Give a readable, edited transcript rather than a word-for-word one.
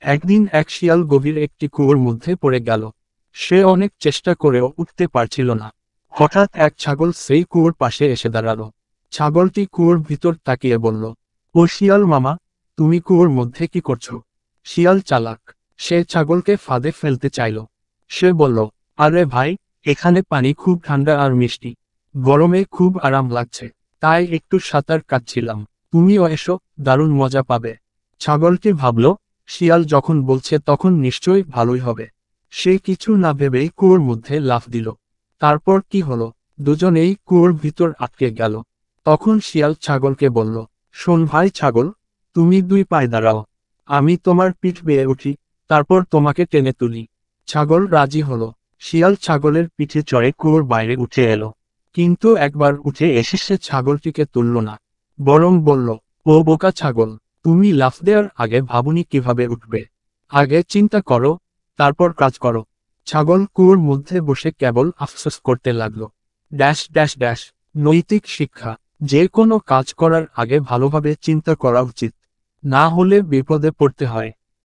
একদিন এক শিয়াল গভীর একটি কুয়োর মধ্যে পড়ে গেল। সে অনেক চেষ্টা করেও উঠতে পারছিল না। হঠাৎ এক ছাগল সেই কুয়োর পাশে এসে দাঁড়ালো। ছাগলটি কুয়োর ভিতর তাকিয়ে বলল, ও শিয়াল মামা, তুমি কুয়োর মধ্যে কি করছো? শিয়াল চালাক, সে ছাগলকে ফাঁদে ফেলতে চাইল। সে বলল, আরে ভাই, এখানে পানি খুব ঠান্ডা আর মিষ্টি, গরমে খুব আরাম লাগছে, তাই একটু সাঁতার কাটছিলাম, তুমিও এসো, দারুণ মজা পাবে। ছাগলটি ভাবল, শিয়াল যখন বলছে তখন নিশ্চয়ই ভালোই হবে। সে কিছু না ভেবেই কুয়োর মধ্যে লাফ দিল। তারপর কি হলো, দুজনেই কুয়োর ভিতর আটকে গেল। তখন শিয়াল ছাগলকে বলল, শোন ভাই ছাগল, তুমি দুই পায়ে দাঁড়াও, আমি তোমার পিঠ বেয়ে উঠি, তারপর তোমাকে টেনে তুলি। ছাগল রাজি হলো। শিয়াল ছাগলের পিঠে চড়ে কুয়োর বাইরে উঠে এলো। কিন্তু একবার উঠে এসে সে ছাগলটিকে তুলল না, বরং বলল, ও বোকা ছাগল, তুমি লাফ দেওয়ার আগে ভাবুনি কিভাবে উঠবে। আগে চিন্তা করো, তারপর কাজ করো। ছাগল কুয়োর মধ্যে বসে কেবল আফসোস করতে লাগলো। Dash dash dash. নৈতিক শিক্ষা, যে কোনো কাজ করার আগে ভালোভাবে চিন্তা করা উচিত, না হলে বিপদে পড়তে হয়।